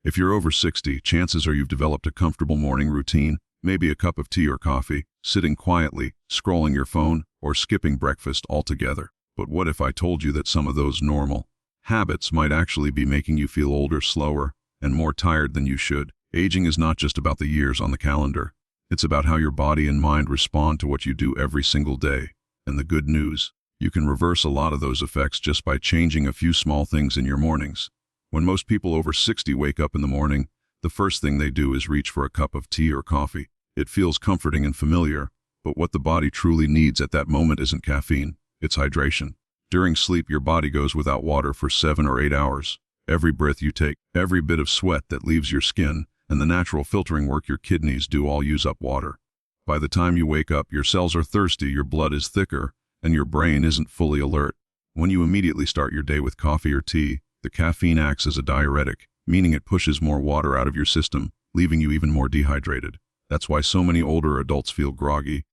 If you're over 60, chances are you've developed a comfortable morning routine, maybe a cup of tea or coffee, sitting quietly, scrolling your phone, or skipping breakfast altogether. But what if I told you that some of those normal habits might actually be making you feel older, slower, and more tired than you should? Aging is not just about the years on the calendar. It's about how your body and mind respond to what you do every single day. And the good news, you can reverse a lot of those effects just by changing a few small things in your mornings. When most people over 60 wake up in the morning, the first thing they do is reach for a cup of tea or coffee. It feels comforting and familiar, but what the body truly needs at that moment isn't caffeine, it's hydration. During sleep, your body goes without water for 7 or 8 hours. Every breath you take, every bit of sweat that leaves your skin, and the natural filtering work your kidneys do all use up water. By the time you wake up, your cells are thirsty, your blood is thicker, and your brain isn't fully alert. When you immediately start your day with coffee or tea, the caffeine acts as a diuretic, meaning it pushes more water out of your system, leaving you even more dehydrated. That's why so many older adults feel groggy,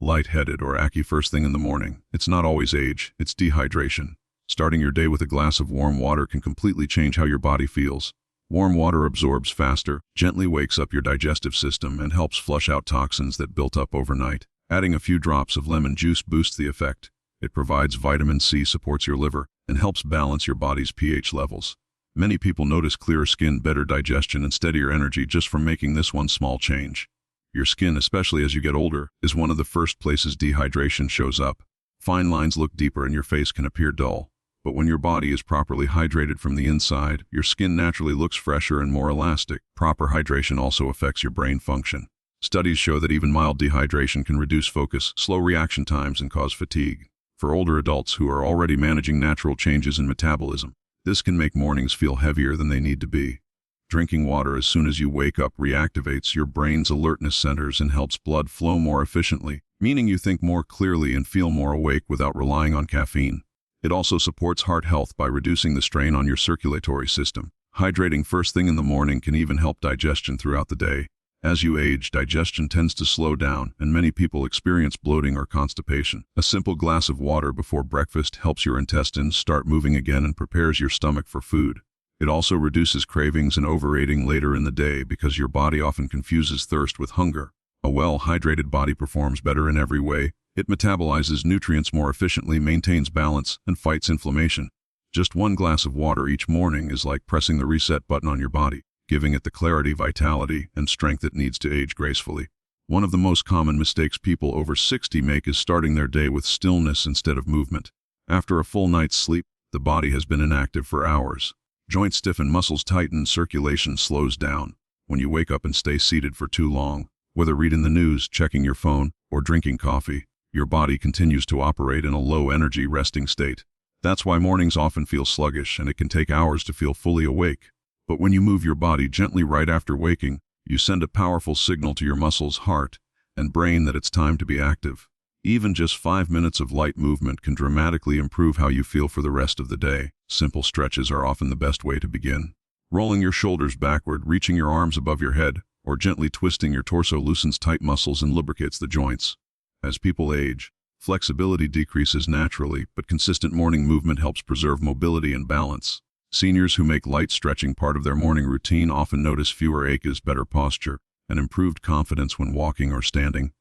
lightheaded, or achy first thing in the morning. It's not always age, it's dehydration. Starting your day with a glass of warm water can completely change how your body feels. Warm water absorbs faster, gently wakes up your digestive system, and helps flush out toxins that built up overnight. Adding a few drops of lemon juice boosts the effect. It provides vitamin C, supports your liver, and helps balance your body's pH levels. Many people notice clearer skin, better digestion, and steadier energy just from making this one small change. Your skin, especially as you get older, is one of the first places dehydration shows up. Fine lines look deeper and your face can appear dull. But when your body is properly hydrated from the inside, your skin naturally looks fresher and more elastic. Proper hydration also affects your brain function. Studies show that even mild dehydration can reduce focus, slow reaction times, and cause fatigue. For older adults who are already managing natural changes in metabolism, this can make mornings feel heavier than they need to be. Drinking water as soon as you wake up reactivates your brain's alertness centers and helps blood flow more efficiently, meaning you think more clearly and feel more awake without relying on caffeine. It also supports heart health by reducing the strain on your circulatory system. Hydrating first thing in the morning can even help digestion throughout the day. As you age, digestion tends to slow down, and many people experience bloating or constipation. A simple glass of water before breakfast helps your intestines start moving again and prepares your stomach for food. It also reduces cravings and overeating later in the day because your body often confuses thirst with hunger. A well-hydrated body performs better in every way. It metabolizes nutrients more efficiently, maintains balance, and fights inflammation. Just one glass of water each morning is like pressing the reset button on your body, giving it the clarity, vitality, and strength it needs to age gracefully. One of the most common mistakes people over 60 make is starting their day with stillness instead of movement. After a full night's sleep, the body has been inactive for hours. Joints stiffen, muscles tighten, circulation slows down. When you wake up and stay seated for too long, whether reading the news, checking your phone, or drinking coffee, your body continues to operate in a low-energy resting state. That's why mornings often feel sluggish, and it can take hours to feel fully awake. But when you move your body gently right after waking, you send a powerful signal to your muscles, heart, and brain that it's time to be active. Even just 5 minutes of light movement can dramatically improve how you feel for the rest of the day. Simple stretches are often the best way to begin. Rolling your shoulders backward, reaching your arms above your head, or gently twisting your torso loosens tight muscles and lubricates the joints. As people age, flexibility decreases naturally, but consistent morning movement helps preserve mobility and balance. Seniors who make light stretching part of their morning routine often notice fewer aches, better posture, and improved confidence when walking or standing.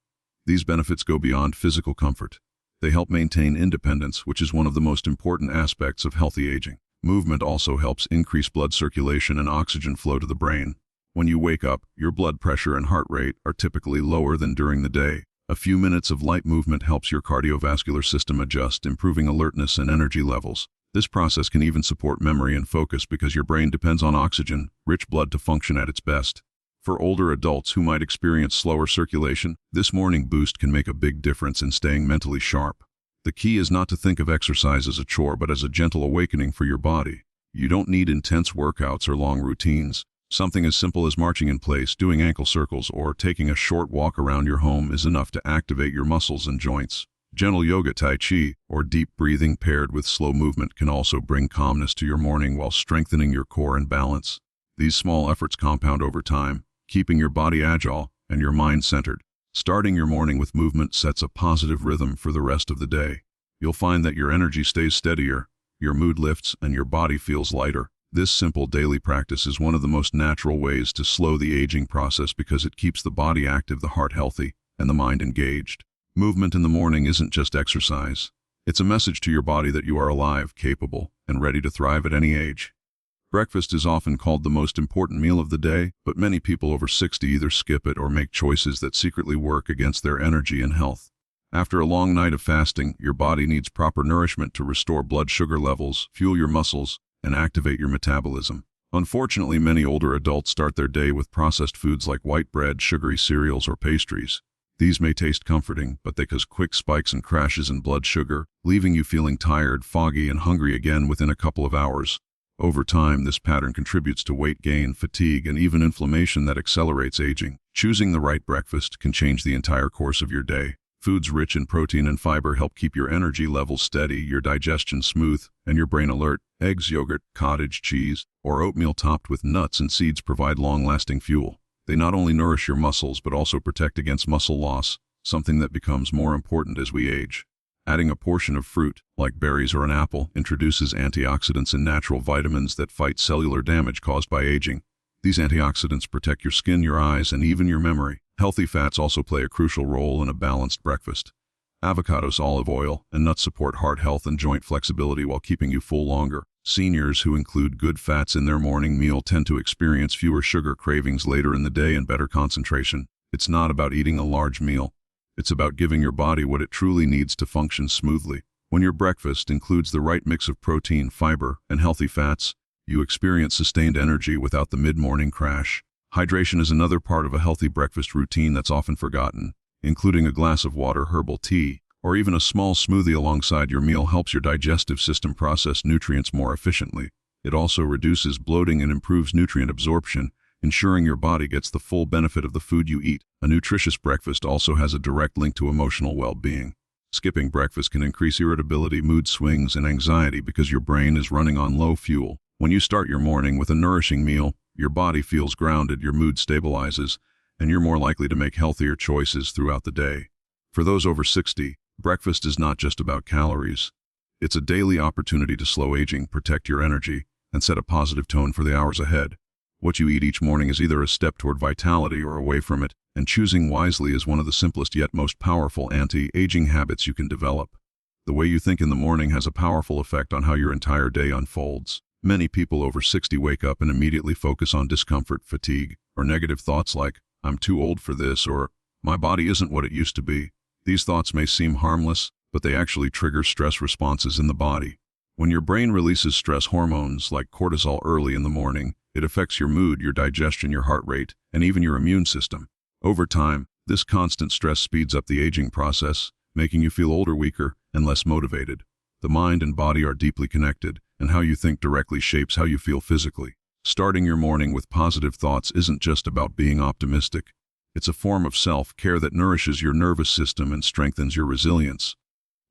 These benefits go beyond physical comfort. They help maintain independence, which is one of the most important aspects of healthy aging. Movement also helps increase blood circulation and oxygen flow to the brain. When you wake up, your blood pressure and heart rate are typically lower than during the day. A few minutes of light movement helps your cardiovascular system adjust, improving alertness and energy levels. This process can even support memory and focus because your brain depends on oxygen, rich blood to function at its best. For older adults who might experience slower circulation, this morning boost can make a big difference in staying mentally sharp. The key is not to think of exercise as a chore, but as a gentle awakening for your body. You don't need intense workouts or long routines. Something as simple as marching in place, doing ankle circles, or taking a short walk around your home is enough to activate your muscles and joints. Gentle yoga, tai chi, or deep breathing paired with slow movement can also bring calmness to your morning while strengthening your core and balance. These small efforts compound over time, keeping your body agile and your mind centered. Starting your morning with movement sets a positive rhythm for the rest of the day. You'll find that your energy stays steadier, your mood lifts, and your body feels lighter. This simple daily practice is one of the most natural ways to slow the aging process because it keeps the body active, the heart healthy, and the mind engaged. Movement in the morning isn't just exercise. It's a message to your body that you are alive, capable, and ready to thrive at any age. Breakfast is often called the most important meal of the day, but many people over 60 either skip it or make choices that secretly work against their energy and health. After a long night of fasting, your body needs proper nourishment to restore blood sugar levels, fuel your muscles, and activate your metabolism. Unfortunately, many older adults start their day with processed foods like white bread, sugary cereals, or pastries. These may taste comforting, but they cause quick spikes and crashes in blood sugar, leaving you feeling tired, foggy, and hungry again within a couple of hours. Over time, this pattern contributes to weight gain, fatigue, and even inflammation that accelerates aging. Choosing the right breakfast can change the entire course of your day. Foods rich in protein and fiber help keep your energy levels steady, your digestion smooth, and your brain alert. Eggs, yogurt, cottage cheese, or oatmeal topped with nuts and seeds provide long-lasting fuel. They not only nourish your muscles but also protect against muscle loss, something that becomes more important as we age. Adding a portion of fruit, like berries or an apple, introduces antioxidants and natural vitamins that fight cellular damage caused by aging. These antioxidants protect your skin, your eyes, and even your memory. Healthy fats also play a crucial role in a balanced breakfast. Avocados, olive oil, and nuts support heart health and joint flexibility while keeping you full longer. Seniors who include good fats in their morning meal tend to experience fewer sugar cravings later in the day and better concentration. It's not about eating a large meal. It's about giving your body what it truly needs to function smoothly. When your breakfast includes the right mix of protein, fiber, and healthy fats, you experience sustained energy without the mid-morning crash. Hydration is another part of a healthy breakfast routine that's often forgotten. Including a glass of water, herbal tea, or even a small smoothie alongside your meal helps your digestive system process nutrients more efficiently. It also reduces bloating and improves nutrient absorption, ensuring your body gets the full benefit of the food you eat. A nutritious breakfast also has a direct link to emotional well-being. Skipping breakfast can increase irritability, mood swings, and anxiety because your brain is running on low fuel. When you start your morning with a nourishing meal, your body feels grounded, your mood stabilizes, and you're more likely to make healthier choices throughout the day. For those over 60, breakfast is not just about calories. It's a daily opportunity to slow aging, protect your energy, and set a positive tone for the hours ahead. What you eat each morning is either a step toward vitality or away from it, and choosing wisely is one of the simplest yet most powerful anti-aging habits you can develop. The way you think in the morning has a powerful effect on how your entire day unfolds. Many people over 60 wake up and immediately focus on discomfort, fatigue, or negative thoughts like, "I'm too old for this," or "My body isn't what it used to be." These thoughts may seem harmless, but they actually trigger stress responses in the body. When your brain releases stress hormones like cortisol early in the morning, it affects your mood, your digestion, your heart rate, and even your immune system. Over time, this constant stress speeds up the aging process, making you feel older, weaker, and less motivated. The mind and body are deeply connected, and how you think directly shapes how you feel physically. Starting your morning with positive thoughts isn't just about being optimistic. It's a form of self-care that nourishes your nervous system and strengthens your resilience.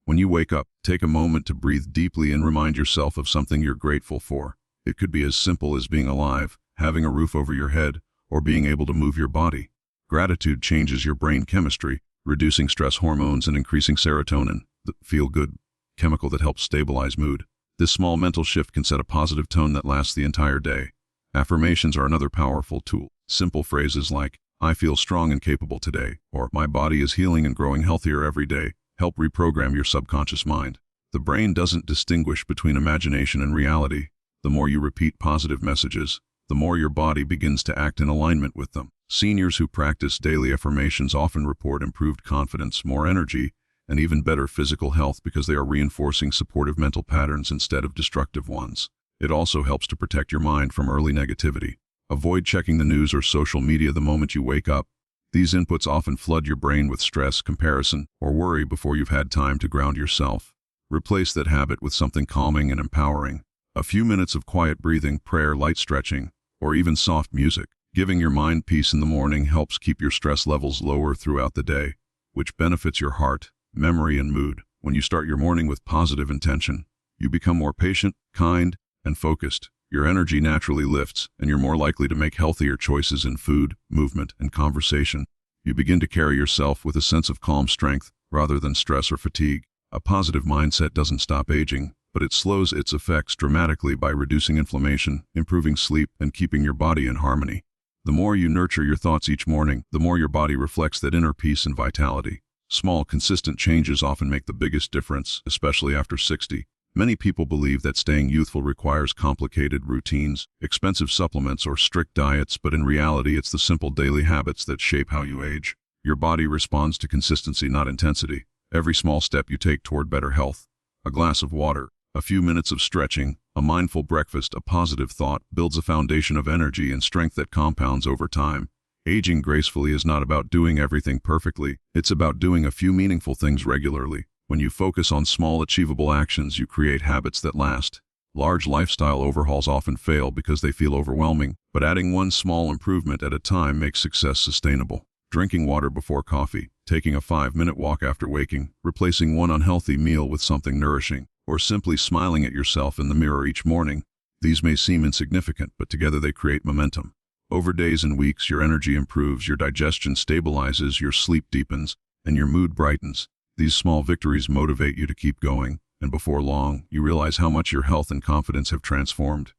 When you wake up, take a moment to breathe deeply and remind yourself of something you're grateful for. It could be as simple as being alive, having a roof over your head, or being able to move your body. Gratitude changes your brain chemistry, reducing stress hormones and increasing serotonin, the feel-good chemical that helps stabilize mood. This small mental shift can set a positive tone that lasts the entire day. Affirmations are another powerful tool. Simple phrases like, "I feel strong and capable today," or "My body is healing and growing healthier every day," help reprogram your subconscious mind. The brain doesn't distinguish between imagination and reality. The more you repeat positive messages, the more your body begins to act in alignment with them. Seniors who practice daily affirmations often report improved confidence, more energy, and even better physical health because they are reinforcing supportive mental patterns instead of destructive ones. It also helps to protect your mind from early negativity. Avoid checking the news or social media the moment you wake up. These inputs often flood your brain with stress, comparison, or worry before you've had time to ground yourself. Replace that habit with something calming and empowering. A few minutes of quiet breathing, prayer, light stretching, or even soft music. Giving your mind peace in the morning helps keep your stress levels lower throughout the day, which benefits your heart, memory, and mood. When you start your morning with positive intention, you become more patient, kind, and focused. Your energy naturally lifts, and you're more likely to make healthier choices in food, movement, and conversation. You begin to carry yourself with a sense of calm strength rather than stress or fatigue. A positive mindset doesn't stop aging, but but it slows its effects dramatically by reducing inflammation, improving sleep, and keeping your body in harmony. The more you nurture your thoughts each morning, the more your body reflects that inner peace and vitality. Small, consistent changes often make the biggest difference, especially after 60. Many people believe that staying youthful requires complicated routines, expensive supplements, or strict diets, but in reality, it's the simple daily habits that shape how you age. Your body responds to consistency, not intensity. Every small step you take toward better health, a glass of water, a few minutes of stretching, a mindful breakfast, a positive thought, builds a foundation of energy and strength that compounds over time. Aging gracefully is not about doing everything perfectly. It's about doing a few meaningful things regularly. When you focus on small, achievable actions, you create habits that last. Large lifestyle overhauls often fail because they feel overwhelming, but adding one small improvement at a time makes success sustainable. Drinking water before coffee, taking a 5-minute walk after waking, replacing one unhealthy meal with something nourishing, or simply smiling at yourself in the mirror each morning. These may seem insignificant, but together they create momentum. Over days and weeks, your energy improves, your digestion stabilizes, your sleep deepens, and your mood brightens. These small victories motivate you to keep going, and before long, you realize how much your health and confidence have transformed.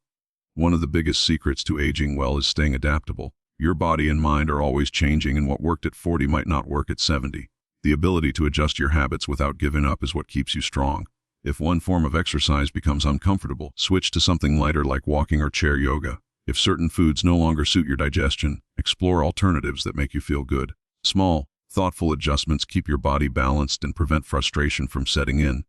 One of the biggest secrets to aging well is staying adaptable. Your body and mind are always changing, and what worked at 40 might not work at 70. The ability to adjust your habits without giving up is what keeps you strong. If one form of exercise becomes uncomfortable, switch to something lighter like walking or chair yoga. If certain foods no longer suit your digestion, explore alternatives that make you feel good. Small, thoughtful adjustments keep your body balanced and prevent frustration from setting in.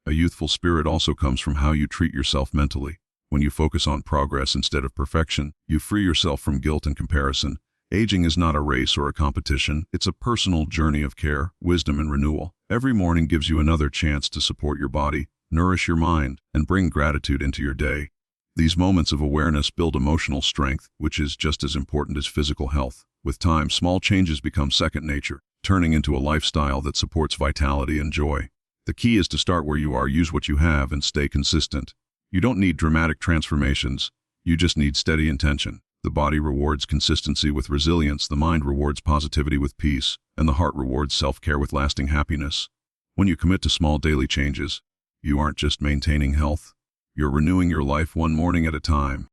A youthful spirit also comes from how you treat yourself mentally. When you focus on progress instead of perfection, you free yourself from guilt and comparison. Aging is not a race or a competition. It's a personal journey of care, wisdom, and renewal. Every morning gives you another chance to support your body, nourish your mind, and bring gratitude into your day. These moments of awareness build emotional strength, which is just as important as physical health. With time, small changes become second nature, turning into a lifestyle that supports vitality and joy. The key is to start where you are, use what you have, and stay consistent. You don't need dramatic transformations, you just need steady intention. The body rewards consistency with resilience, the mind rewards positivity with peace, and the heart rewards self-care with lasting happiness. When you commit to small daily changes, you aren't just maintaining health, you're renewing your life one morning at a time.